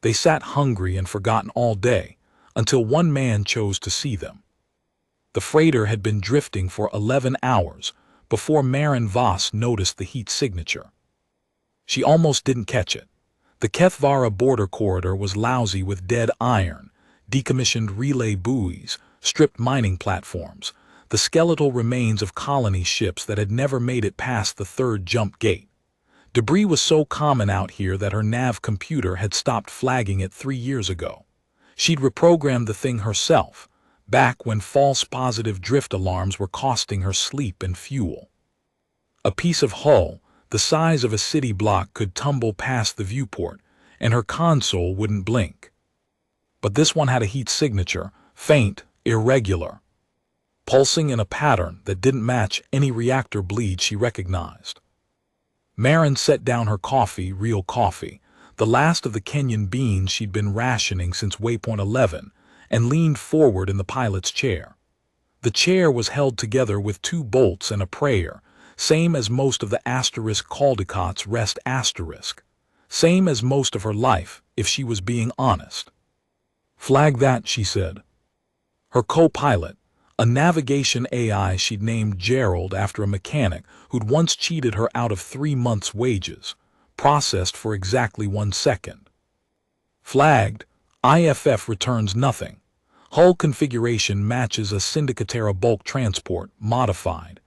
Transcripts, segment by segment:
They sat hungry and forgotten all day, until one man chose to see them. The freighter had been drifting for 11 hours before Marin Voss noticed the heat signature. She almost didn't catch it. The Kethvara border corridor was lousy with dead iron, decommissioned relay buoys, stripped mining platforms, the skeletal remains of colony ships that had never made it past the third jump gate. Debris was so common out here that her nav computer had stopped flagging it 3 years ago. She'd reprogrammed the thing herself, back when false positive drift alarms were costing her sleep and fuel. A piece of hull, the size of a city block, could tumble past the viewport, and her console wouldn't blink. But this one had a heat signature, faint, irregular, pulsing in a pattern that didn't match any reactor bleed she recognized. Marin set down her coffee, real coffee, the last of the Kenyan beans she'd been rationing since Waypoint 11, and leaned forward in the pilot's chair. The chair was held together with 2 bolts and a prayer, same as most of the asterisk Caldicott's rest asterisk, same as most of her life, if she was being honest. "Flag that," she said. Her co-pilot, a navigation AI she'd named Gerald after a mechanic who'd once cheated her out of 3 months' wages, processed for exactly 1 second. "Flagged. IFF returns nothing. Hull configuration matches a Syndicatera bulk transport, modified.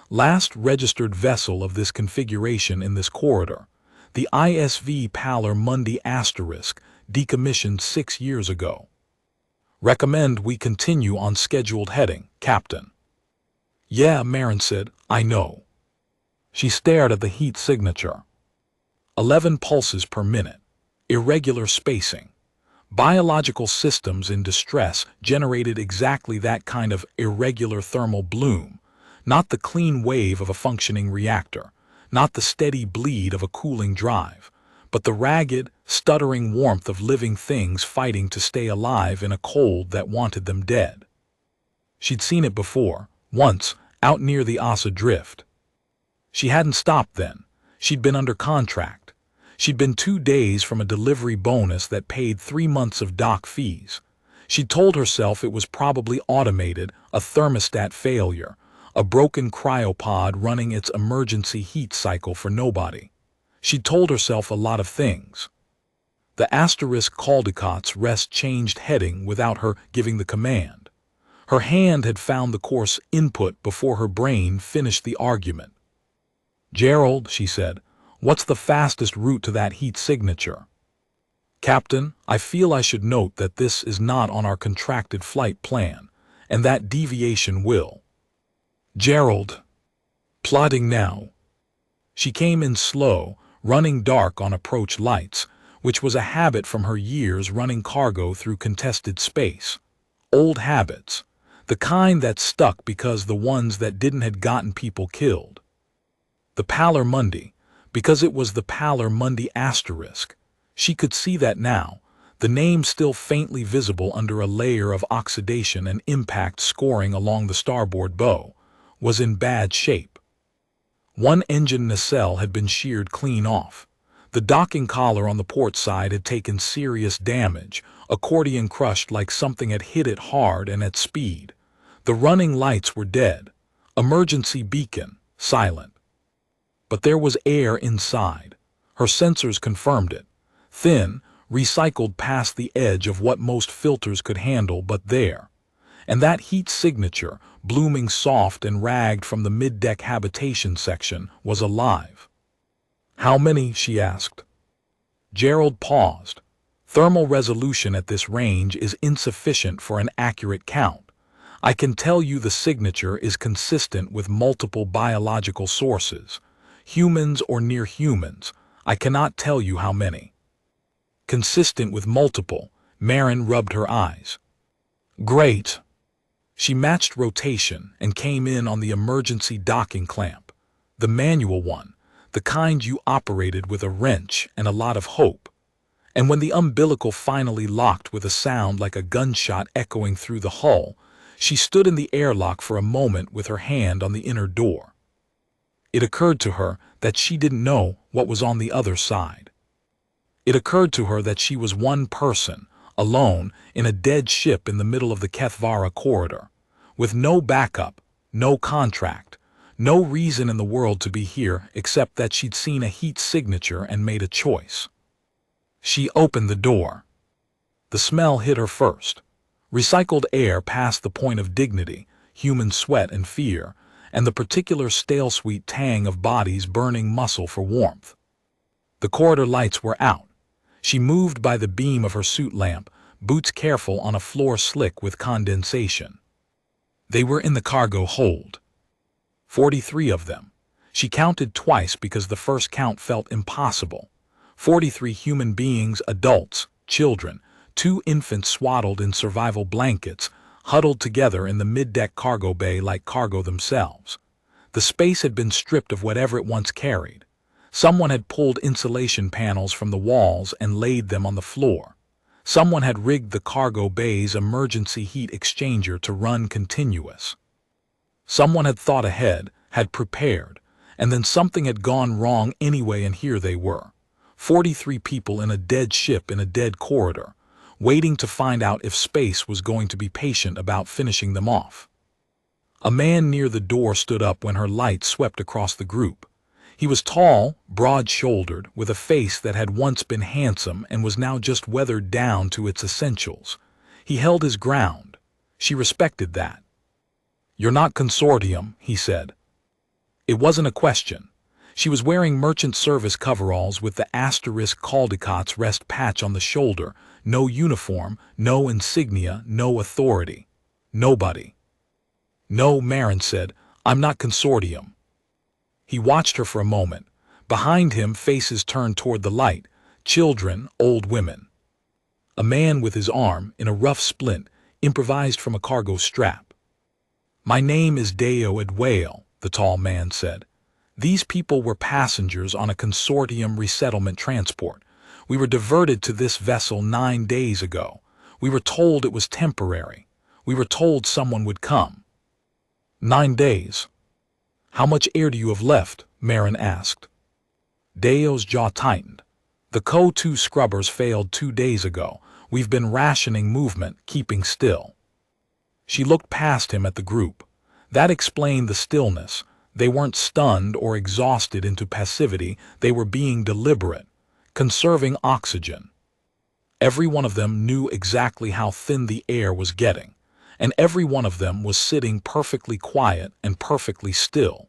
Last registered vessel of this configuration in this corridor, the ISV Paler Mundi asterisk, decommissioned 6 years ago. Recommend we continue on scheduled heading, Captain." "Yeah," Marin said, "I know." She stared at the heat signature. 11 pulses per minute. Irregular spacing. Biological systems in distress generated exactly that kind of irregular thermal bloom, not the clean wave of a functioning reactor, not the steady bleed of a cooling drive, but the ragged, stuttering warmth of living things fighting to stay alive in a cold that wanted them dead. She'd seen it before, once, out near the Asa Drift. She hadn't stopped then. She'd been under contract. She'd been 2 days from a delivery bonus that paid 3 months of dock fees. She'd told herself it was probably automated, a thermostat failure, a broken cryopod running its emergency heat cycle for nobody. She'd told herself a lot of things. The asterisk Caldicott's rest changed heading without her giving the command. Her hand had found the course input before her brain finished the argument. "Gerald," she said, "what's the fastest route to that heat signature?" "Captain, I feel I should note that this is not on our contracted flight plan, and that deviation will." "Gerald." "Plotting now." She came in slow, running dark on approach lights, which was a habit from her years running cargo through contested space. Old habits, the kind that stuck because the ones that didn't had gotten people killed. The Paler Mundi, because it was the Paler Mundi asterisk. She could see that now, the name still faintly visible under a layer of oxidation and impact scoring along the starboard bow, was in bad shape. One engine nacelle had been sheared clean off. The docking collar on the port side had taken serious damage, accordion crushed like something had hit it hard and at speed. The running lights were dead. Emergency beacon, silent. But there was air inside. Her sensors confirmed it. Thin, recycled past the edge of what most filters could handle, but there. And that heat signature, blooming soft and ragged from the mid-deck habitation section, was alive. "How many?" she asked. Gerald paused. "Thermal resolution at this range is insufficient for an accurate count. I can tell you the signature is consistent with multiple biological sources. Humans or near humans, I cannot tell you how many." Consistent with multiple, Marin rubbed her eyes. "Great." She matched rotation and came in on the emergency docking clamp, the manual one, the kind you operated with a wrench and a lot of hope. And when the umbilical finally locked with a sound like a gunshot echoing through the hull, she stood in the airlock for a moment with her hand on the inner door. It occurred to her that she didn't know what was on the other side. It occurred to her that she was one person, alone, in a dead ship in the middle of the Kethvara corridor, with no backup, no contract, no reason in the world to be here except that she'd seen a heat signature and made a choice. She opened the door. The smell hit her first. Recycled air past the point of dignity, human sweat and fear, and the particular stale sweet tang of bodies burning muscle for warmth. The corridor lights were out. She moved by the beam of her suit lamp, boots careful on a floor slick with condensation. They were in the cargo hold. 43 of them. She counted twice because the first count felt impossible. 43 human beings, adults, children, 2 infants swaddled in survival blankets, huddled together in the mid-deck cargo bay like cargo themselves. The space had been stripped of whatever it once carried. Someone had pulled insulation panels from the walls and laid them on the floor. Someone had rigged the cargo bay's emergency heat exchanger to run continuous. Someone had thought ahead, had prepared, and then something had gone wrong anyway, and here they were. 43 people in a dead ship in a dead corridor, waiting to find out if space was going to be patient about finishing them off. A man near the door stood up when her light swept across the group. He was tall, broad-shouldered, with a face that had once been handsome and was now just weathered down to its essentials. He held his ground. She respected that. "You're not consortium," he said. It wasn't a question. She was wearing merchant service coveralls with the asterisk Caldecott's rest patch on the shoulder, no uniform, no insignia, no authority. Nobody. "No," Marin said, "I'm not consortium." He watched her for a moment. Behind him, faces turned toward the light, children, old women. A man with his arm, in a rough splint, improvised from a cargo strap. "My name is Deo Edwale," the tall man said. "These people were passengers on a consortium resettlement transport. We were diverted to this vessel 9 days ago. We were told it was temporary. We were told someone would come." 9 days. "How much air do you have left?" Marin asked. Deo's jaw tightened. "The CO2 scrubbers failed 2 days ago. We've been rationing movement, keeping still." She looked past him at the group. That explained the stillness. They weren't stunned or exhausted into passivity. They were being deliberate, conserving oxygen. Every one of them knew exactly how thin the air was getting, and every one of them was sitting perfectly quiet and perfectly still,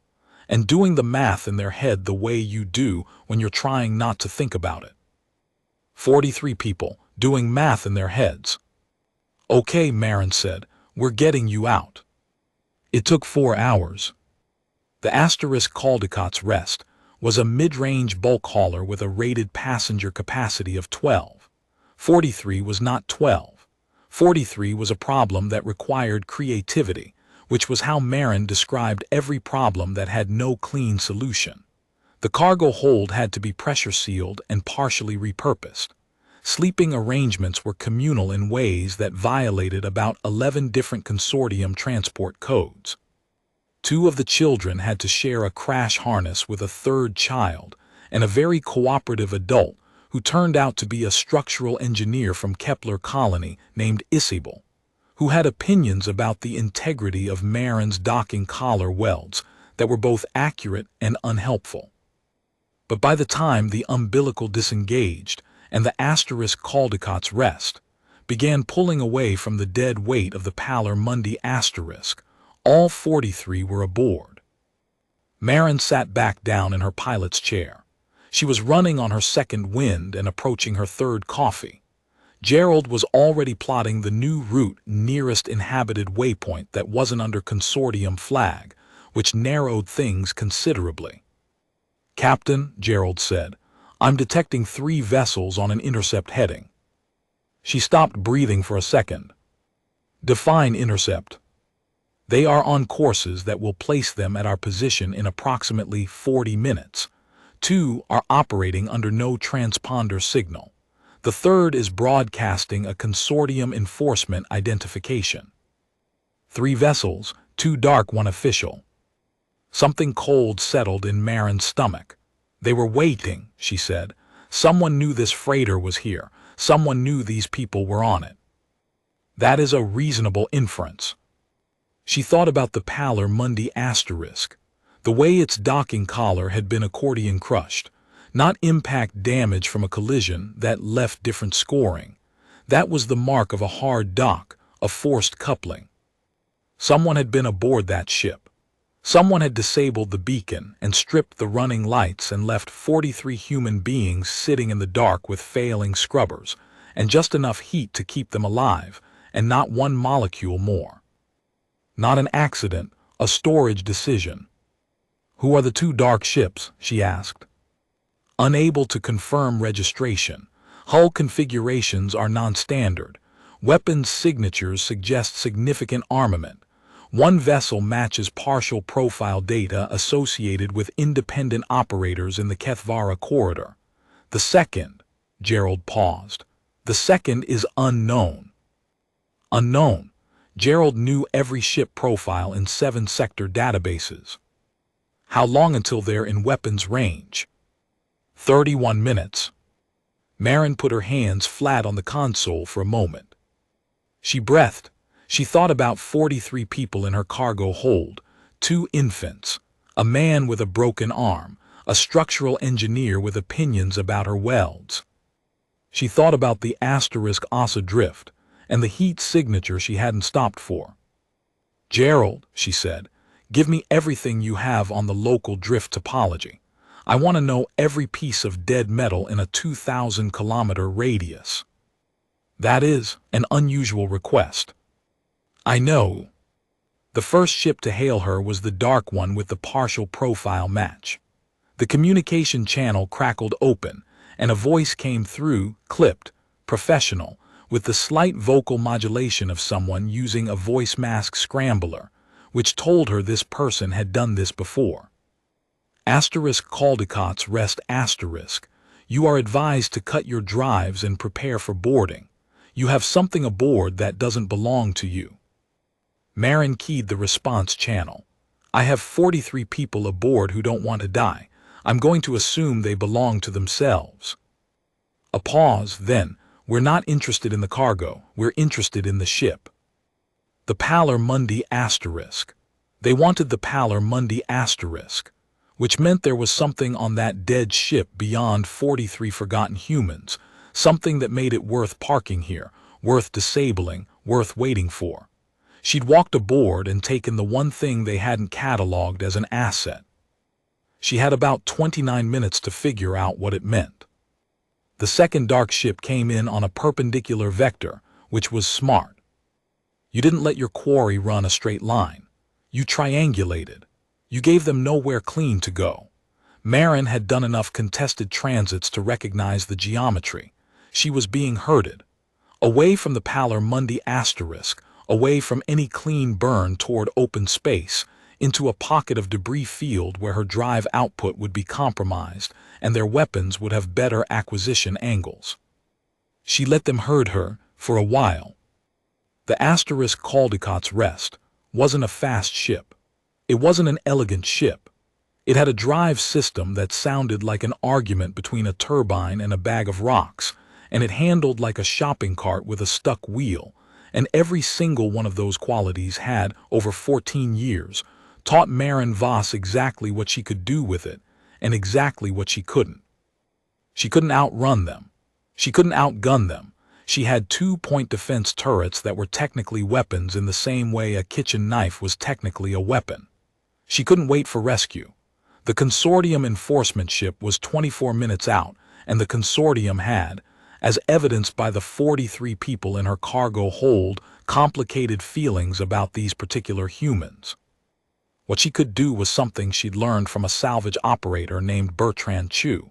and doing the math in their head the way you do when you're trying not to think about it. 43 people, doing math in their heads. "Okay," Marin said, "we're getting you out." It took 4 hours. The asterisk Caldecott's Rest was a mid-range bulk hauler with a rated passenger capacity of 12. 43 was not 12. 43 was a problem that required creativity, which was how Marin described every problem that had no clean solution. The cargo hold had to be pressure-sealed and partially repurposed. Sleeping arrangements were communal in ways that violated about 11 different consortium transport codes. 2 of the children had to share a crash harness with a 3rd child, and a very cooperative adult who turned out to be a structural engineer from Kepler Colony named Isabel, who had opinions about the integrity of Marin's docking collar welds that were both accurate and unhelpful. But by the time the umbilical disengaged and the asterisk Caldecott's Rest began pulling away from the dead weight of the Paler Mundi asterisk, all 43 were aboard. Marin sat back down in her pilot's chair. She was running on her 2nd wind and approaching her 3rd coffee. Gerald was already plotting the new route nearest inhabited waypoint that wasn't under consortium flag, which narrowed things considerably. "Captain," Gerald said, "I'm detecting 3 vessels on an intercept heading." She stopped breathing for a second. "Define intercept." "They are on courses that will place them at our position in approximately 40 minutes. 2 are operating under no transponder signal. The 3rd is broadcasting a consortium enforcement identification." 3 vessels, 2 dark, 1 official. Something cold settled in Marin's stomach. "They were waiting," she said. Someone knew this freighter was here. Someone knew these people were on it. That is a reasonable inference. She thought about the Paler Mundi asterisk. The way its docking collar had been accordion crushed. Not impact damage from a collision that left different scoring. That was the mark of a hard dock, a forced coupling. Someone had been aboard that ship. Someone had disabled the beacon and stripped the running lights and left 43 human beings sitting in the dark with failing scrubbers, and just enough heat to keep them alive, and not one molecule more. Not an accident, a storage decision. Who are the two dark ships? She asked. Unable to confirm registration. Hull configurations are non-standard. Weapons signatures suggest significant armament. One vessel matches partial profile data associated with independent operators in the Kethvara corridor. The second, Gerald paused. The second is unknown. Unknown. Gerald knew every ship profile in 7 sector databases. How long until they're in weapons range? 31 minutes. Marin put her hands flat on the console for a moment. She breathed. She thought about 43 people in her cargo hold, 2 infants, a man with a broken arm, a structural engineer with opinions about her welds. She thought about the asterisk Asa drift and the heat signature she hadn't stopped for. Gerald, she said, give me everything you have on the local drift topology. I want to know every piece of dead metal in a 2,000-kilometer radius. That is an unusual request. I know. The first ship to hail her was the dark one with the partial profile match. The communication channel crackled open, and a voice came through, clipped, professional, with the slight vocal modulation of someone using a voice mask scrambler, which told her this person had done this before. Asterisk Caldecott's rest asterisk. You are advised to cut your drives and prepare for boarding. You have something aboard that doesn't belong to you. Marin keyed the response channel. I have 43 people aboard who don't want to die. I'm going to assume they belong to themselves. A pause, then. We're not interested in the cargo. We're interested in the ship. The Paler Mundi asterisk. They wanted the Paler Mundi asterisk, which meant there was something on that dead ship beyond 43 forgotten humans, something that made it worth parking here, worth disabling, worth waiting for. She'd walked aboard and taken the one thing they hadn't cataloged as an asset. She had about 29 minutes to figure out what it meant. The second dark ship came in on a perpendicular vector, which was smart. You didn't let your quarry run a straight line. You triangulated. You gave them nowhere clean to go. Marin had done enough contested transits to recognize the geometry. She was being herded. Away from the Paler Mundi asterisk, away from any clean burn toward open space, into a pocket of debris field where her drive output would be compromised and their weapons would have better acquisition angles. She let them herd her for a while. The asterisk Caldecott's rest wasn't a fast ship. It wasn't an elegant ship. It had a drive system that sounded like an argument between a turbine and a bag of rocks, and it handled like a shopping cart with a stuck wheel, and every single one of those qualities had, over 14 years, taught Marin Voss exactly what she could do with it, and exactly what she couldn't. She couldn't outrun them. She couldn't outgun them. She had 2-point defense turrets that were technically weapons in the same way a kitchen knife was technically a weapon. She couldn't wait for rescue. The consortium enforcement ship was 24 minutes out, and the consortium had, as evidenced by the 43 people in her cargo hold, complicated feelings about these particular humans. What she could do was something she'd learned from a salvage operator named Bertrand Chu,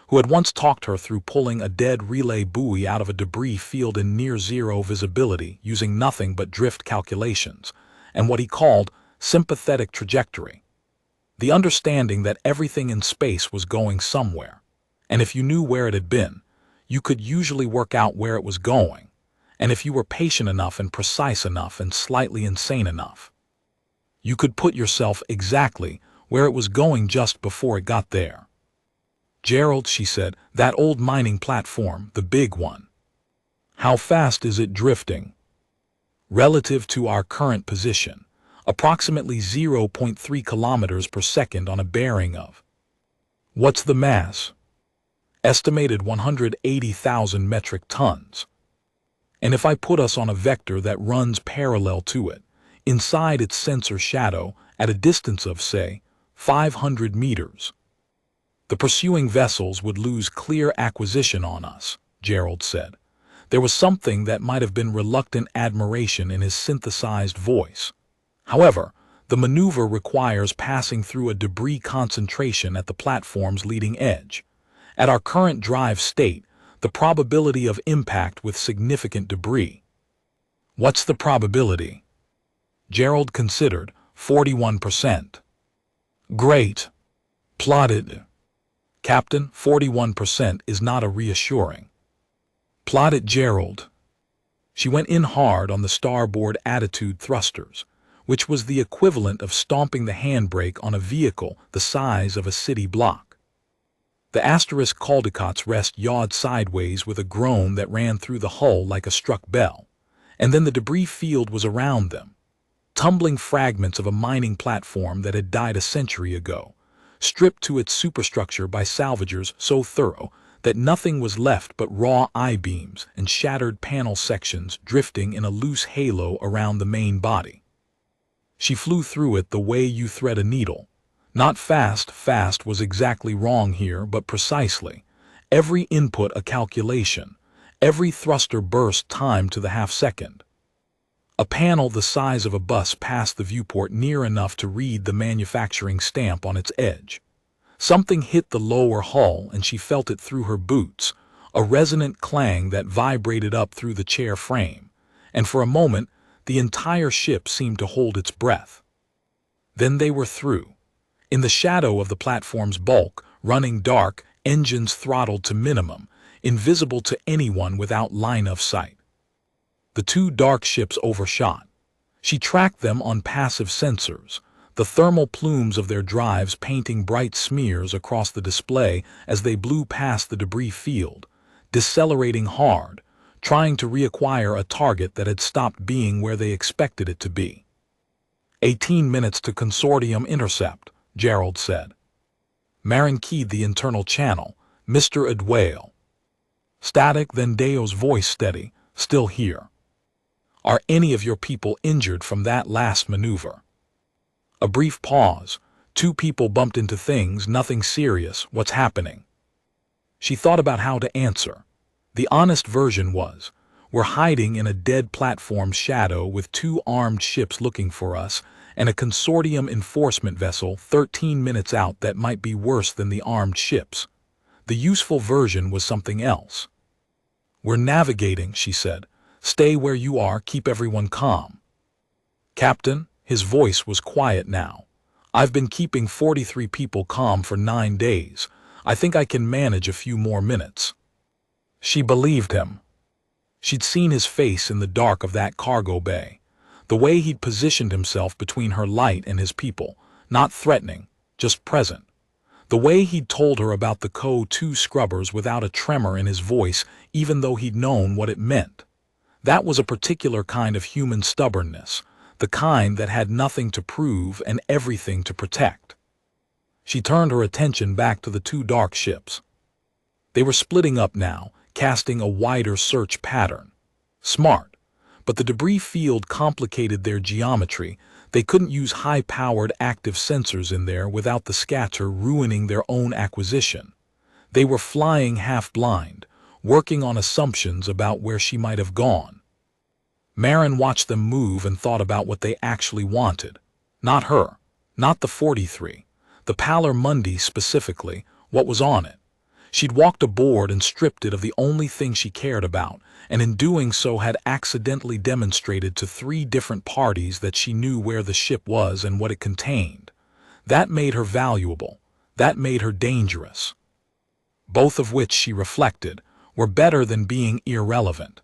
who had once talked her through pulling a dead relay buoy out of a debris field in near-zero visibility using nothing but drift calculations, and what he called sympathetic trajectory. The understanding that everything in space was going somewhere, and if you knew where it had been, you could usually work out where it was going, and if you were patient enough and precise enough and slightly insane enough, you could put yourself exactly where it was going just before it got there. Gerald, she said, that old mining platform, the big one. How fast is it drifting? Relative to our current position, approximately 0.3 kilometers per second on a bearing of. What's the mass? Estimated 180,000 metric tons. And if I put us on a vector that runs parallel to it, inside its sensor shadow, at a distance of, say, 500 meters, the pursuing vessels would lose clear acquisition on us, Gerald said. There was something that might have been reluctant admiration in his synthesized voice. However, the maneuver requires passing through a debris concentration at the platform's leading edge. At our current drive state, the probability of impact with significant debris. What's the probability? Gerald considered. 41%. Great. Plotted. Captain, 41% is not a reassuring. Plot it, Gerald. She went in hard on the starboard attitude thrusters, which was the equivalent of stomping the handbrake on a vehicle the size of a city block. The asterisk Caldecott's rest yawed sideways with a groan that ran through the hull like a struck bell, and then the debris field was around them. Tumbling fragments of a mining platform that had died a century ago, stripped to its superstructure by salvagers so thorough that nothing was left but raw I-beams and shattered panel sections drifting in a loose halo around the main body. She flew through it the way you thread a needle. Not fast, fast was exactly wrong here, but precisely. Every input a calculation, every thruster burst timed to the half-second. A panel the size of a bus passed the viewport near enough to read the manufacturing stamp on its edge. Something hit the lower hull and she felt it through her boots, a resonant clang that vibrated up through the chair frame, and for a moment the entire ship seemed to hold its breath. Then they were through. In the shadow of the platform's bulk, running dark, engines throttled to minimum, invisible to anyone without line of sight. The two dark ships overshot. She tracked them on passive sensors, the thermal plumes of their drives painting bright smears across the display as they blew past the debris field, decelerating hard, trying to reacquire a target that had stopped being where they expected it to be. 18 minutes to consortium intercept, Gerald said. Marin keyed the internal channel. Mr. Adwale. Static, then Deo's voice steady. Still here. Are any of your people injured from that last maneuver? A brief pause. Two people bumped into things, nothing serious. What's happening? She thought about how to answer. The honest version was, we're hiding in a dead platform shadow with two armed ships looking for us and a consortium enforcement vessel 13 minutes out that might be worse than the armed ships. The useful version was something else. We're navigating, she said. Stay where you are, keep everyone calm. Captain, his voice was quiet now. I've been keeping 43 people calm for 9 days. I think I can manage a few more minutes. She believed him. She'd seen his face in the dark of that cargo bay, the way he'd positioned himself between her light and his people, not threatening, just present. The way he'd told her about the CO2 scrubbers without a tremor in his voice, even though he'd known what it meant. That was a particular kind of human stubbornness, the kind that had nothing to prove and everything to protect. She turned her attention back to the two dark ships. They were splitting up now, casting a wider search pattern. Smart, but the debris field complicated their geometry. They couldn't use high-powered active sensors in there without the scatter ruining their own acquisition. They were flying half-blind, working on assumptions about where she might have gone. Marin watched them move and thought about what they actually wanted. Not her, not the 43, the Pallor Mundi specifically, what was on it. She'd walked aboard and stripped it of the only thing she cared about, and in doing so had accidentally demonstrated to 3 different parties that she knew where the ship was and what it contained. That made her valuable. That made her dangerous. Both of which, she reflected, were better than being irrelevant.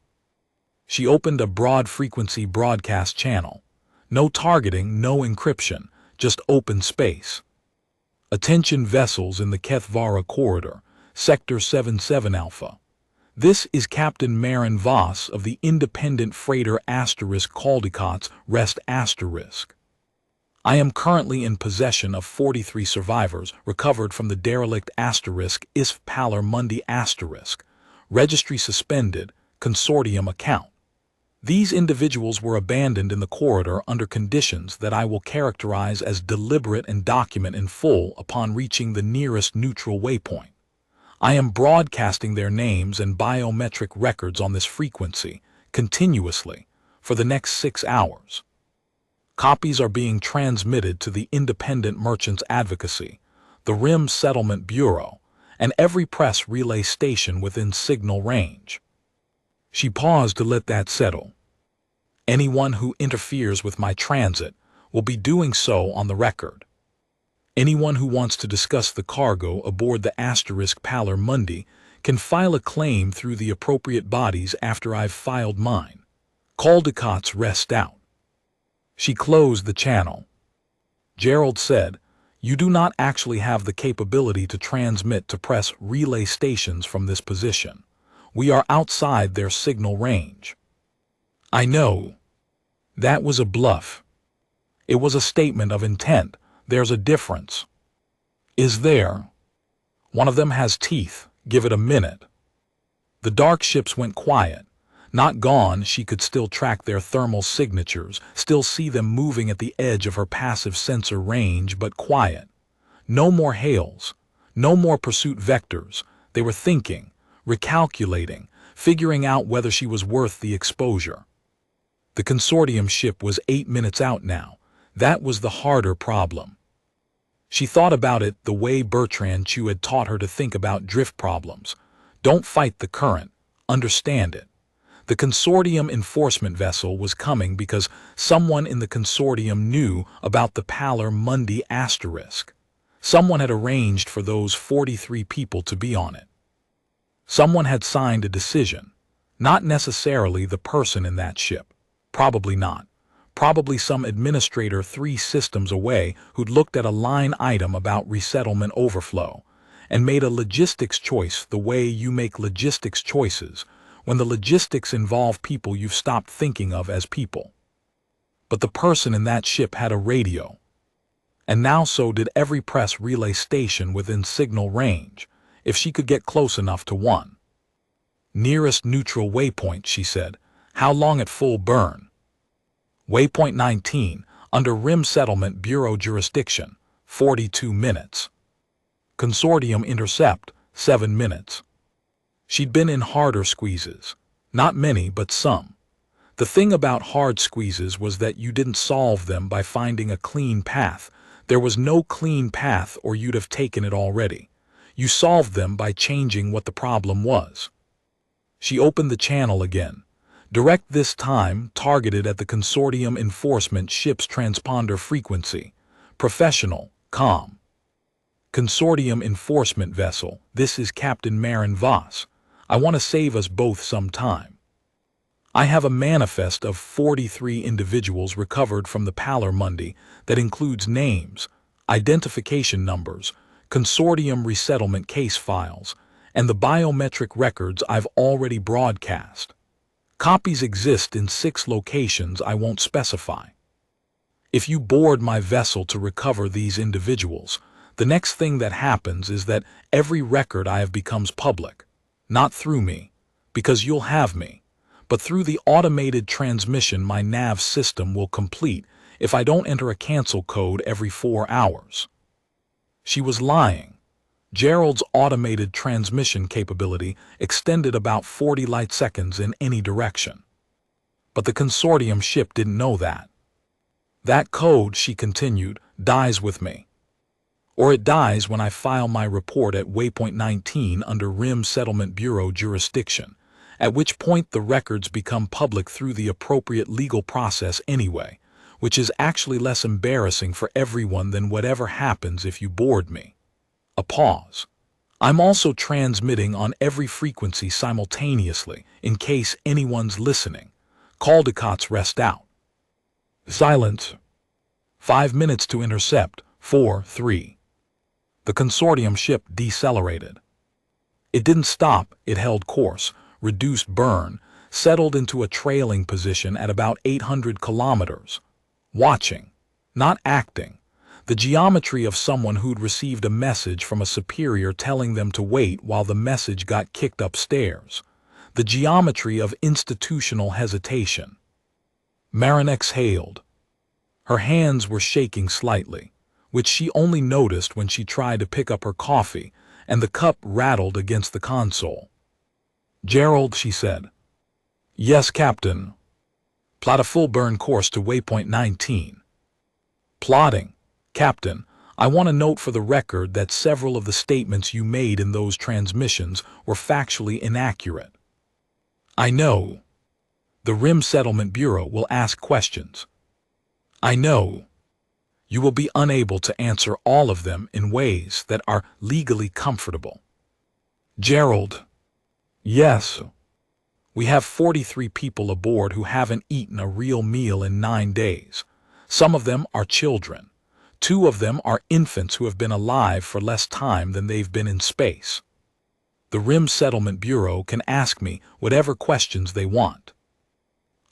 She opened a broad-frequency broadcast channel. No targeting, no encryption, just open space. Attention vessels in the Kethvara corridor. Sector 77 Alpha. This is Captain Marin Voss of the independent freighter Caldicott's Rest *. I am currently in possession of 43 survivors recovered from the derelict ISF Paler Mundi *. Registry suspended, consortium account. These individuals were abandoned in the corridor under conditions that I will characterize as deliberate and document in full upon reaching the nearest neutral waypoint. I am broadcasting their names and biometric records on this frequency, continuously, for the next 6 hours. Copies are being transmitted to the Independent Merchants Advocacy, the RIM Settlement Bureau, and every press relay station within signal range. She paused to let that settle. Anyone who interferes with my transit will be doing so on the record. Anyone who wants to discuss the cargo aboard the Paler Mundi can file a claim through the appropriate bodies after I've filed mine. Caldicott's Rest out. She closed the channel. Gerald said, "You do not actually have the capability to transmit to press relay stations from this position. We are outside their signal range." I know. That was a bluff. It was a statement of intent. There's a difference. Is there? One of them has teeth. Give it a minute. The dark ships went quiet. Not gone, she could still track their thermal signatures, still see them moving at the edge of her passive sensor range, but quiet. No more hails. No more pursuit vectors. They were thinking, recalculating, figuring out whether she was worth the exposure. The consortium ship was 8 minutes out now. That was the harder problem. She thought about it the way Bertrand Chu had taught her to think about drift problems. Don't fight the current. Understand it. The consortium enforcement vessel was coming because someone in the consortium knew about the Paler Mundi *. Someone had arranged for those 43 people to be on it. Someone had signed a decision. Not necessarily the person in that ship. Probably not. Probably some administrator 3 systems away who'd looked at a line item about resettlement overflow and made a logistics choice the way you make logistics choices when the logistics involve people you've stopped thinking of as people. But the person in that ship had a radio. And now so did every press relay station within signal range, if she could get close enough to one. Nearest neutral waypoint, she said. How long at full burn? Waypoint 19, under RIM Settlement Bureau jurisdiction, 42 minutes. Consortium intercept, 7 minutes. She'd been in harder squeezes. Not many, but some. The thing about hard squeezes was that you didn't solve them by finding a clean path. There was no clean path or you'd have taken it already. You solved them by changing what the problem was. She opened the channel again. Direct this time targeted at the consortium enforcement ship's transponder frequency. Professional, calm. Consortium enforcement vessel, this is Captain Marin Voss. I want to save us both some time. I have a manifest of 43 individuals recovered from the Paler Mundi that includes names, identification numbers, consortium resettlement case files, and the biometric records I've already broadcast. Copies exist in 6 locations I won't specify. If you board my vessel to recover these individuals, the next thing that happens is that every record I have becomes public. Not through me, because you'll have me, but through the automated transmission my nav system will complete if I don't enter a cancel code every 4 hours. She was lying. Gerald's automated transmission capability extended about 40 light seconds in any direction. But the consortium ship didn't know that. That code, she continued, dies with me. Or it dies when I file my report at Waypoint 19 under RIM Settlement Bureau jurisdiction, at which point the records become public through the appropriate legal process anyway, which is actually less embarrassing for everyone than whatever happens if you board me. A pause. I'm also transmitting on every frequency simultaneously, in case anyone's listening. Caldicott's Rest out. Silence. 5 minutes to intercept. 4-3. The consortium ship decelerated. It didn't stop, it held course, reduced burn, settled into a trailing position at about 800 kilometers. Watching, not acting. The geometry of someone who'd received a message from a superior telling them to wait while the message got kicked upstairs. The geometry of institutional hesitation. Marin exhaled. Her hands were shaking slightly, which she only noticed when she tried to pick up her coffee, and the cup rattled against the console. "Gerald," she said. "Yes, Captain." "Plot a full burn course to waypoint 19. "Plotting. Captain, I want to note for the record that several of the statements you made in those transmissions were factually inaccurate." "I know. The Rim Settlement Bureau will ask questions." "I know. You will be unable to answer all of them in ways that are legally comfortable." "Gerald." "Yes. We have 43 people aboard who haven't eaten a real meal in 9 days. Some of them are children. 2 of them are infants who have been alive for less time than they've been in space. The Rim Settlement Bureau can ask me whatever questions they want."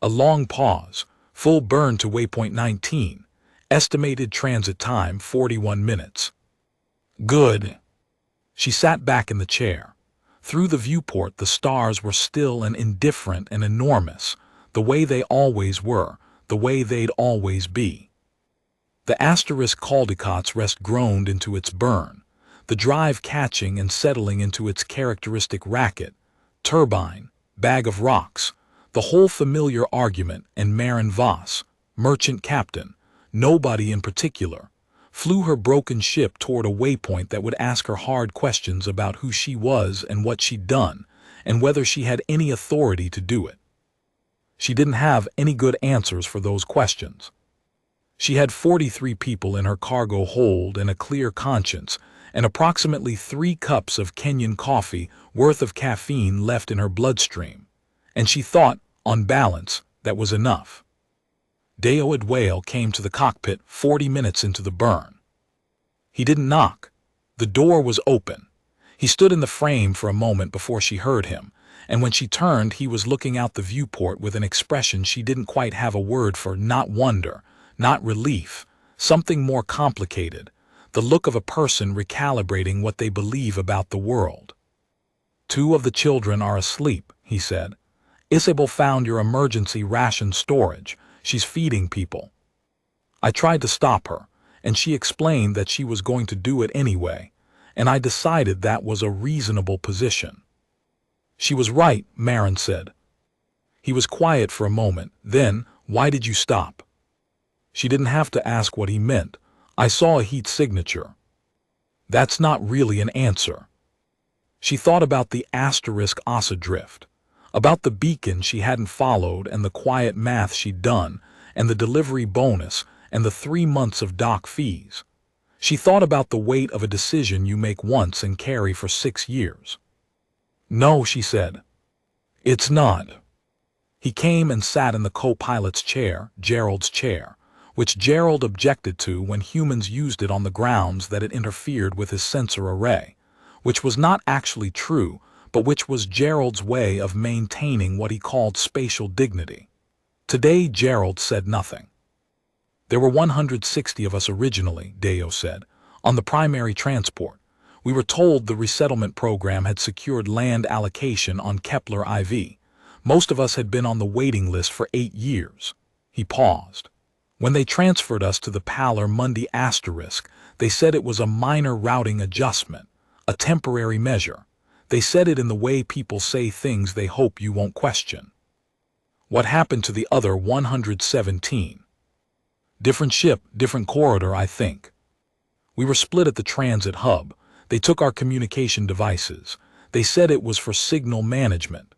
A long pause. Full burn to waypoint 19. Estimated transit time 41 minutes. "Good." She sat back in the chair. Through the viewport the stars were still and indifferent and enormous, the way they always were, the way they'd always be. The asterisk Caldecott's rest groaned into its burn, the drive catching and settling into its characteristic racket, turbine, bag of rocks, the whole familiar argument, and Marin Voss, merchant captain, nobody in particular, flew her broken ship toward a waypoint that would ask her hard questions about who she was and what she'd done, and whether she had any authority to do it. She didn't have any good answers for those questions. She had 43 people in her cargo hold and a clear conscience, and approximately 3 cups of Kenyan coffee worth of caffeine left in her bloodstream, and she thought, on balance, that was enough. Deo Adwale came to the cockpit 40 minutes into the burn. He didn't knock. The door was open. He stood in the frame for a moment before she heard him, and when she turned he was looking out the viewport with an expression she didn't quite have a word for, not wonder, not relief, something more complicated, the look of a person recalibrating what they believe about the world. "2 of the children are asleep," he said. "Isabel found your emergency ration storage. She's feeding people." I tried to stop her, and she explained that she was going to do it anyway, and I decided that was a reasonable position. "She was right," Marin said. He was quiet for a moment. Then, "Why did you stop?" She didn't have to ask what he meant. "I saw a heat signature." "That's not really an answer." She thought about the asterisk Asa drift, about the beacon she hadn't followed and the quiet math she'd done, and the delivery bonus, and the 3 months of dock fees. She thought about the weight of a decision you make once and carry for 6 years. "No," she said. "It's not." He came and sat in the co-pilot's chair, Gerald's chair, which Gerald objected to when humans used it on the grounds that it interfered with his sensor array, which was not actually true, but which was Gerald's way of maintaining what he called spatial dignity. Today Gerald said nothing. "There were 160 of us originally," Deo said, "on the primary transport. We were told the resettlement program had secured land allocation on Kepler IV. Most of us had been on the waiting list for 8 years. He paused. "When they transferred us to the Paler Mundi asterisk, they said it was a minor routing adjustment, a temporary measure. They said it in the way people say things they hope you won't question." "What happened to the other 117? "Different ship, different corridor, I think. We were split at the transit hub. They took our communication devices. They said it was for signal management."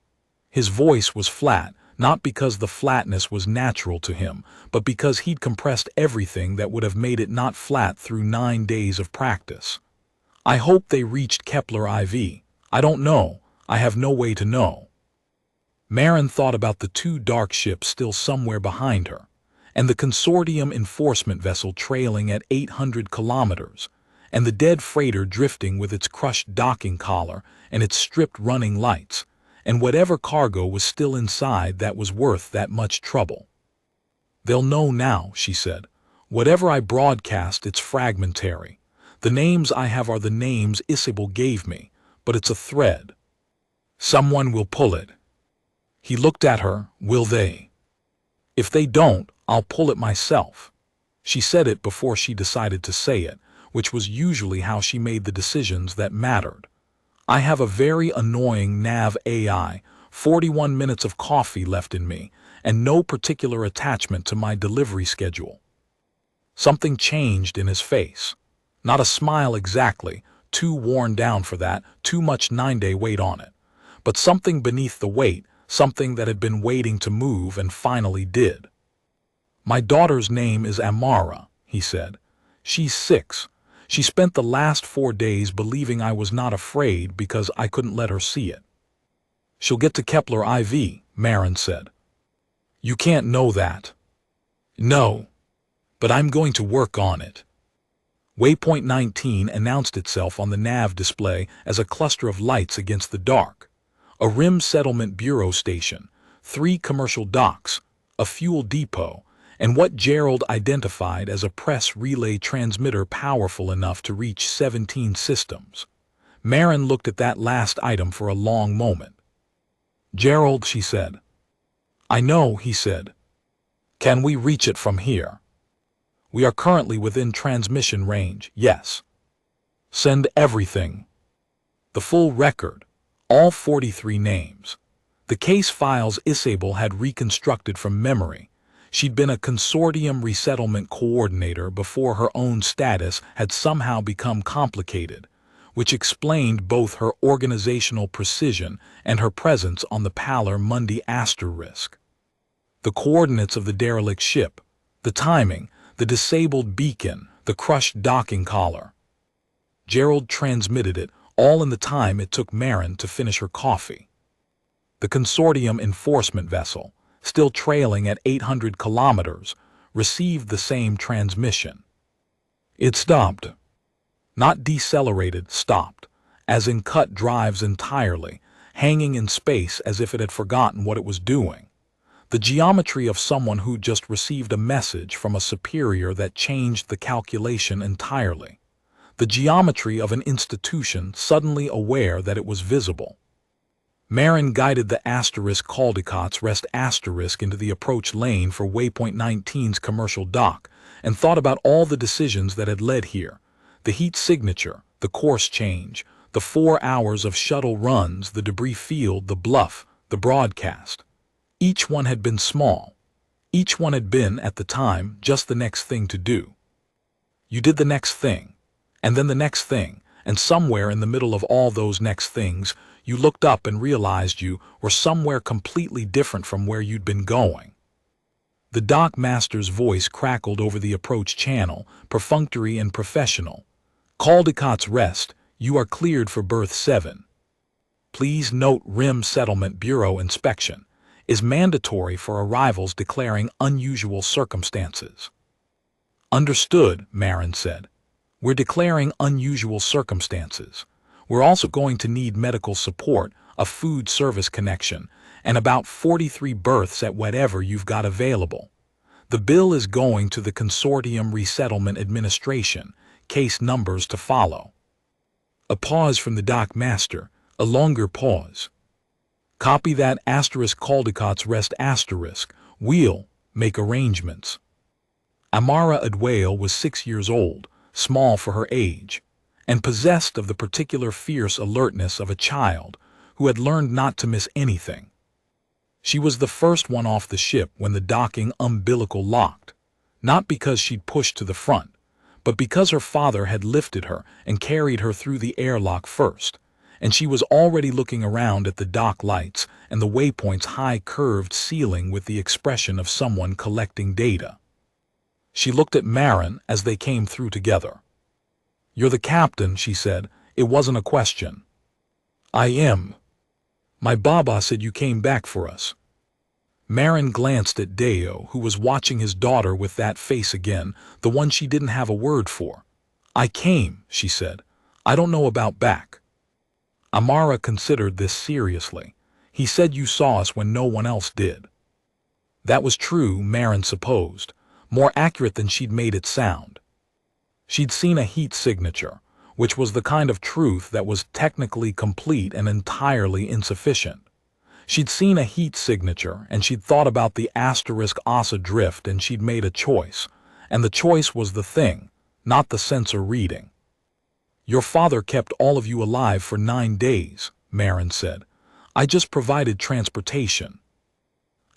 His voice was flat, not because the flatness was natural to him, but because he'd compressed everything that would have made it not flat through 9 days of practice. "I hope they reached Kepler IV. I don't know. I have no way to know." Marin thought about the 2 dark ships still somewhere behind her, and the consortium enforcement vessel trailing at 800 kilometers, and the dead freighter drifting with its crushed docking collar and its stripped running lights, and whatever cargo was still inside that was worth that much trouble. "They'll know now," she said. "Whatever I broadcast, it's fragmentary. The names I have are the names Isabel gave me, but it's a thread. Someone will pull it." He looked at her. "Will they?" "If they don't, I'll pull it myself." She said it before she decided to say it, which was usually how she made the decisions that mattered. "I have a very annoying nav AI, 41 minutes of coffee left in me, and no particular attachment to my delivery schedule." Something changed in his face. Not a smile exactly, too worn down for that, too much 9-day weight on it. But something beneath the weight, something that had been waiting to move and finally did. "My daughter's name is Amara," he said. "She's 6. She spent the last 4 days believing I was not afraid because I couldn't let her see it." "She'll get to Kepler IV," Marin said. "You can't know that." "No. But I'm going to work on it." Waypoint 19 announced itself on the nav display as a cluster of lights against the dark. A Rim Settlement Bureau station, 3 commercial docks, a fuel depot, and what Gerald identified as a press relay transmitter powerful enough to reach 17 systems. Marin looked at that last item for a long moment. "Gerald," she said. "I know," he said. "Can we reach it from here?" "We are currently within transmission range, yes." "Send everything." The full record, all 43 names. The case files Isabel had reconstructed from memory. She'd been a consortium resettlement coordinator before her own status had somehow become complicated, which explained both her organizational precision and her presence on the Paler Mundi asterisk. The coordinates of the derelict ship, the timing, the disabled beacon, the crushed docking collar. Gerald transmitted it, all in the time it took Marin to finish her coffee. The consortium enforcement vessel, still trailing at 800 kilometers, received the same transmission. It stopped. Not decelerated, stopped, as in cut drives entirely, hanging in space as if it had forgotten what it was doing. The geometry of someone who just received a message from a superior that changed the calculation entirely. The geometry of an institution suddenly aware that it was visible. Marin guided the asterisk Caldecott's rest asterisk into the approach lane for Waypoint 19's commercial dock and thought about all the decisions that had led here. The heat signature, the course change, the 4 hours of shuttle runs, the debris field, the bluff, the broadcast. Each one had been small. Each one had been, at the time, just the next thing to do. You did the next thing, and then the next thing, and somewhere in the middle of all those next things, you looked up and realized you were somewhere completely different from where you'd been going. The dock master's voice crackled over the approach channel, perfunctory and professional. "Caldecott's rest, you are cleared for berth 7. Please note Rim Settlement Bureau inspection is mandatory for arrivals declaring unusual circumstances." "Understood," Marin said. "We're declaring unusual circumstances. We're also going to need medical support, a food service connection, and about 43 berths at whatever you've got available. The bill is going to the Consortium Resettlement Administration, case numbers to follow." A pause from the dock master, a longer pause. "Copy that asterisk Caldecott's rest asterisk. We'll make arrangements." Amara Adwale was 6 years old, small for her age, and possessed of the particular fierce alertness of a child who had learned not to miss anything. She was the first one off the ship when the docking umbilical locked, not because she'd pushed to the front, but because her father had lifted her and carried her through the airlock first, and she was already looking around at the dock lights and the waypoint's high curved ceiling with the expression of someone collecting data. She looked at Marin as they came through together. "You're the captain," she said. "It wasn't a question." "I am. My Baba said you came back for us." Marin glanced at Deo, who was watching his daughter with that face again, the one she didn't have a word for. I came, she said. I don't know about back. Amara considered this seriously. He said you saw us when no one else did. That was true, Marin supposed, more accurate than she'd made it sound. She'd seen a heat signature, which was the kind of truth that was technically complete and entirely insufficient. She'd seen a heat signature, and she'd thought about the asterisk Asa drift, and she'd made a choice. And the choice was the thing, not the sensor reading. Your father kept all of you alive for 9 days, Marin said. I just provided transportation.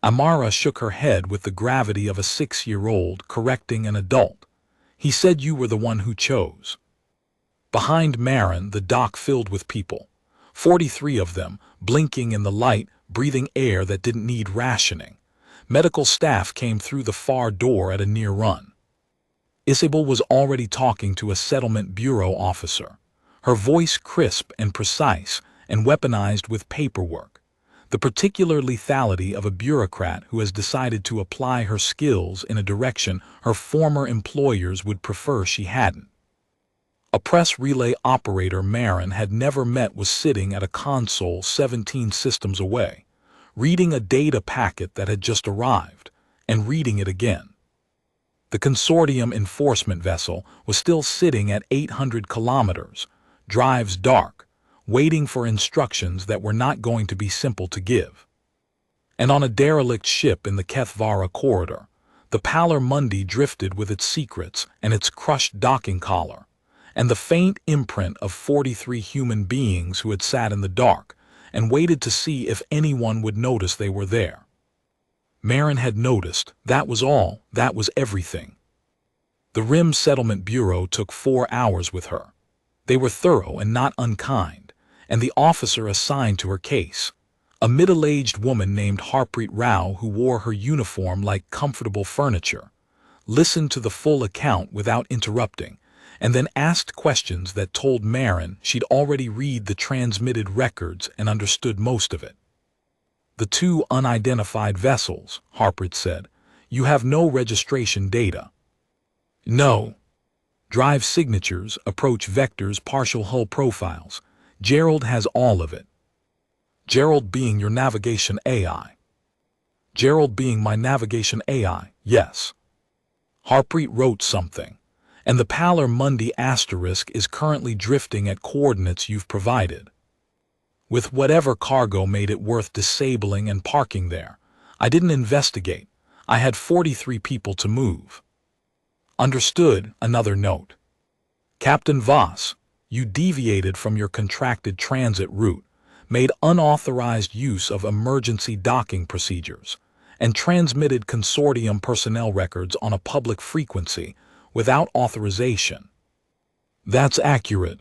Amara shook her head with the gravity of a 6-year-old correcting an adult. He said you were the one who chose. Behind Marin, the dock filled with people. 43 of them, blinking in the light, breathing air that didn't need rationing. Medical staff came through the far door at a near run. Isabel was already talking to a settlement bureau officer, her voice crisp and precise and weaponized with paperwork. The particular lethality of a bureaucrat who has decided to apply her skills in a direction her former employers would prefer she hadn't. A press relay operator Marin had never met was sitting at a console 17 systems away, reading a data packet that had just arrived, and reading it again. The consortium enforcement vessel was still sitting at 800 kilometers, drives dark, waiting for instructions that were not going to be simple to give. And on a derelict ship in the Kethvara corridor, the Pallor Mundi drifted with its secrets and its crushed docking collar, and the faint imprint of 43 human beings who had sat in the dark and waited to see if anyone would notice they were there. Marin had noticed, that was all, that was everything. The Rim Settlement Bureau took 4 hours with her. They were thorough and not unkind, and the officer assigned to her case, a middle-aged woman named Harpreet Rao who wore her uniform like comfortable furniture, listened to the full account without interrupting, and then asked questions that told Marin she'd already read the transmitted records and understood most of it. The 2 unidentified vessels, Harpreet said. You have no registration data. No. Drive signatures, approach vectors, partial hull profiles. Gerald has all of it. Gerald being your navigation AI. Gerald being my navigation AI, yes. Harpreet wrote something, and the Pallor Mundi asterisk is currently drifting at coordinates you've provided. With whatever cargo made it worth disabling and parking there. I didn't investigate. I had 43 people to move. Understood. Another note. Captain Voss, you deviated from your contracted transit route, made unauthorized use of emergency docking procedures, and transmitted consortium personnel records on a public frequency without authorization. That's accurate.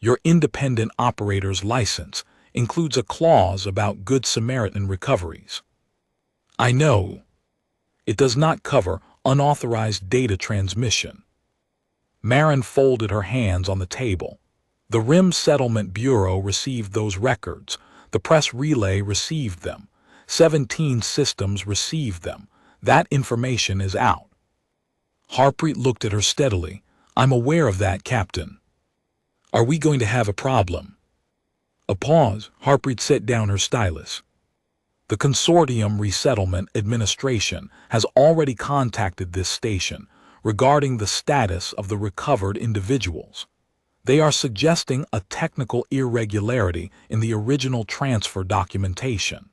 Your independent operator's license includes a clause about Good Samaritan recoveries. I know. It does not cover unauthorized data transmission. Marin folded her hands on the table. The Rim Settlement Bureau received those records. The press relay received them. 17 systems received them. That information is out. Harpreet looked at her steadily. I'm aware of that, Captain. Are we going to have a problem? A pause. Harpreet set down her stylus. The Consortium Resettlement Administration has already contacted this station regarding the status of the recovered individuals. They are suggesting a technical irregularity in the original transfer documentation.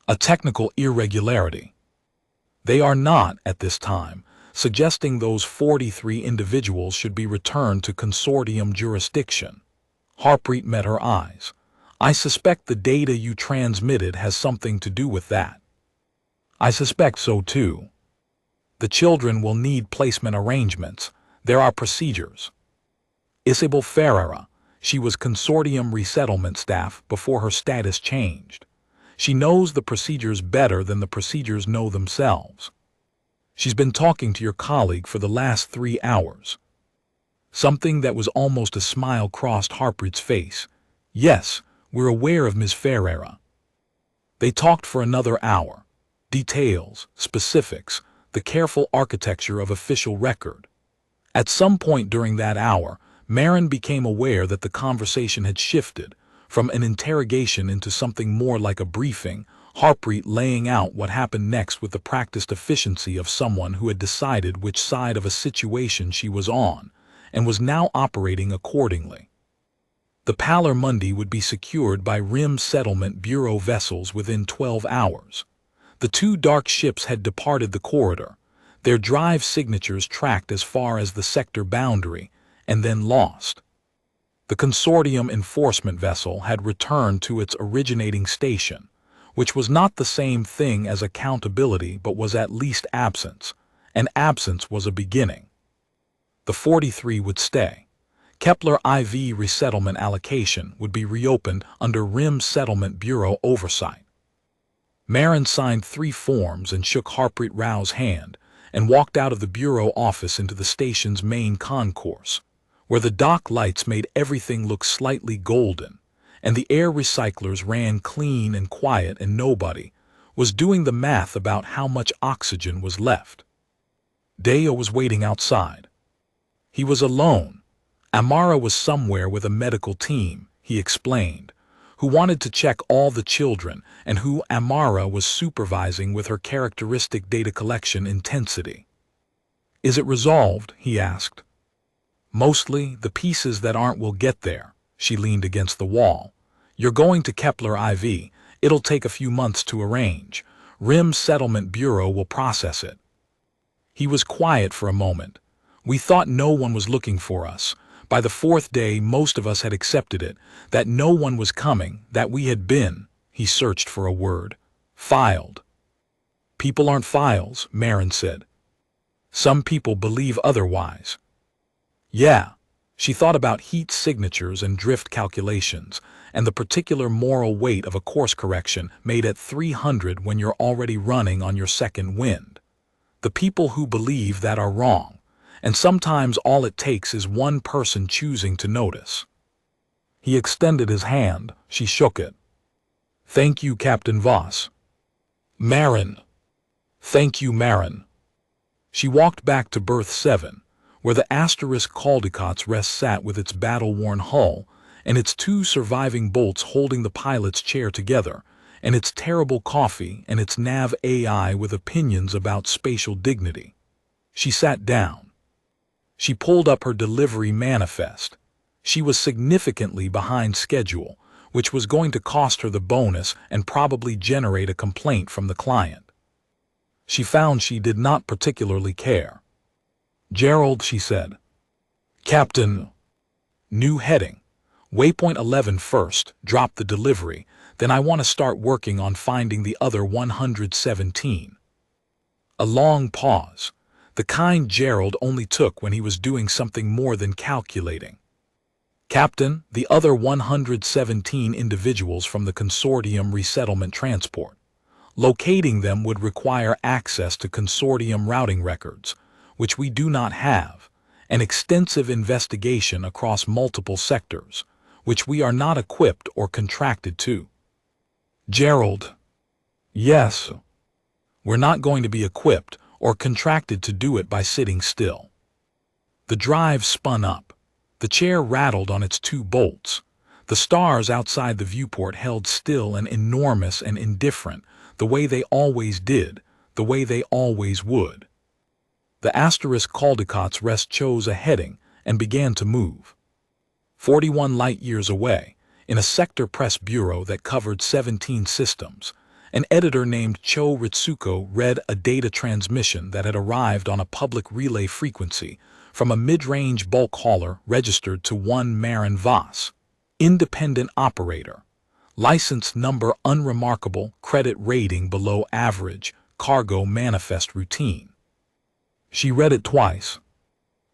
A technical irregularity. They are not, at this time, suggesting those 43 individuals should be returned to Consortium jurisdiction. Harpreet met her eyes. I suspect the data you transmitted has something to do with that. I suspect so too. The children will need placement arrangements. There are procedures. Isabel Ferreira, she was Consortium resettlement staff before her status changed. She knows the procedures better than the procedures know themselves. She's been talking to your colleague for the last 3 hours. Something that was almost a smile crossed Harpreet's face. Yes, we're aware of Ms. Ferreira. They talked for another hour. Details, specifics, the careful architecture of official record. At some point during that hour, Marin became aware that the conversation had shifted from an interrogation into something more like a briefing, Harpreet laying out what happened next with the practiced efficiency of someone who had decided which side of a situation she was on and was now operating accordingly. The Paler Mundi would be secured by Rim Settlement Bureau vessels within 12 hours. The two dark ships had departed the corridor, their drive signatures tracked as far as the sector boundary, and then lost. The consortium enforcement vessel had returned to its originating station, which was not the same thing as accountability but was at least absence, and absence was a beginning. The 43 would stay. Kepler IV resettlement allocation would be reopened under Rim Settlement Bureau oversight. Marin signed 3 forms and shook Harpreet Rao's hand and walked out of the bureau office into the station's main concourse, where the dock lights made everything look slightly golden, and the air recyclers ran clean and quiet, and nobody was doing the math about how much oxygen was left. Deo was waiting outside. He was alone. Amara was somewhere with a medical team, he explained, who wanted to check all the children and who Amara was supervising with her characteristic data collection intensity. "Is it resolved?" he asked. "Mostly. The pieces that aren't will get there." She leaned against the wall. "You're going to Kepler IV. It'll take a few months to arrange. Rim Settlement Bureau will process it." He was quiet for a moment. "We thought no one was looking for us. By the 4th day, most of us had accepted it, that no one was coming, that we had been," he searched for a word, "filed." "People aren't files," Marin said. "Some people believe otherwise." Yeah. She thought about heat signatures and drift calculations, and the particular moral weight of a course correction made at 300 when you're already running on your second wind. The people who believe that are wrong, and sometimes all it takes is one person choosing to notice. He extended his hand. She shook it. "Thank you, Captain Voss." "Marin." "Thank you, Marin." She walked back to berth 7, where the asterisk Caldecott's rest sat with its battle-worn hull and its 2 surviving bolts holding the pilot's chair together, and its terrible coffee and its nav AI with opinions about spatial dignity. She sat down. She pulled up her delivery manifest. She was significantly behind schedule, which was going to cost her the bonus and probably generate a complaint from the client. She found she did not particularly care. "Gerald," she said. "Captain." New heading. Waypoint 11 first, drop the delivery, then I want to start working on finding the other 117. A long pause, the kind Gerald only took when he was doing something more than calculating. "Captain, the other 117 individuals from the consortium resettlement transport. Locating them would require access to consortium routing records, which we do not have, an extensive investigation across multiple sectors, which we are not equipped or contracted to." Gerald. "Yes. We're not going to be equipped or contracted to do it by sitting still." The drive spun up. The chair rattled on its 2 bolts. The stars outside the viewport held still and enormous and indifferent, the way they always did, the way they always would. The asterisk Caldecott's rest chose a heading and began to move. 41 light-years away, in a sector press bureau that covered 17 systems, an editor named Cho Ritsuko read a data transmission that had arrived on a public relay frequency from a mid-range bulk hauler registered to one Marin Voss, independent operator, license number unremarkable, credit rating below average, cargo manifest routine. She read it twice.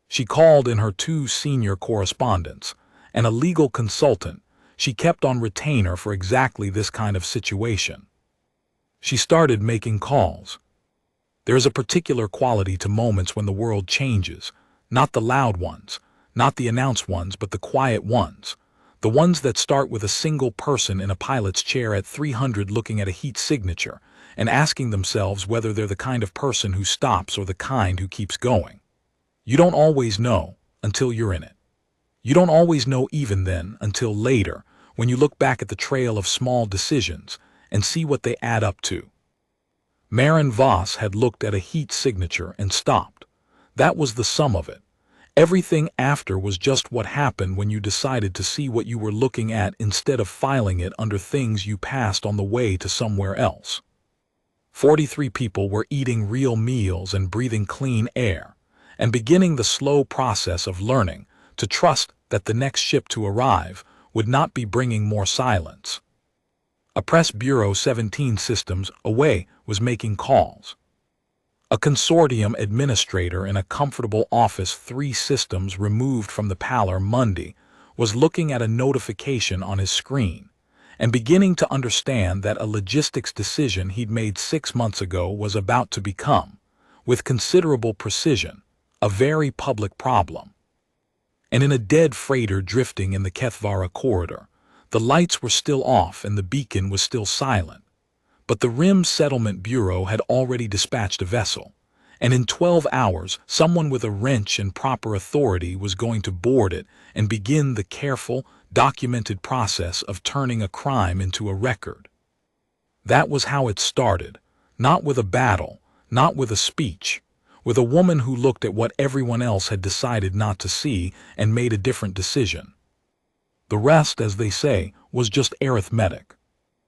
She called in her 2 senior correspondents, and a legal consultant she kept on retainer for exactly this kind of situation. She started making calls. There is a particular quality to moments when the world changes, not the loud ones, not the announced ones, but the quiet ones, the ones that start with a single person in a pilot's chair at 300 looking at a heat signature and asking themselves whether they're the kind of person who stops or the kind who keeps going. You don't always know until you're in it. You don't always know even then until later, when you look back at the trail of small decisions and see what they add up to. Maren Voss had looked at a heat signature and stopped. That was the sum of it. Everything after was just what happened when you decided to see what you were looking at instead of filing it under things you passed on the way to somewhere else. 43 people were eating real meals and breathing clean air, and beginning the slow process of learning to trust that the next ship to arrive would not be bringing more silence. A press bureau 17 systems away was making calls. A consortium administrator in a comfortable office 3 systems removed from the parlor Monday was looking at a notification on his screen and beginning to understand that a logistics decision he'd made 6 months ago was about to become, with considerable precision, a very public problem. And in a dead freighter drifting in the Kethvara corridor, the lights were still off and the beacon was still silent. But the Rim Settlement Bureau had already dispatched a vessel, and in 12 hours someone with a wrench and proper authority was going to board it and begin the careful, documented process of turning a crime into a record. That was how it started, not with a battle, not with a speech, with a woman who looked at what everyone else had decided not to see and made a different decision. The rest, as they say, was just arithmetic.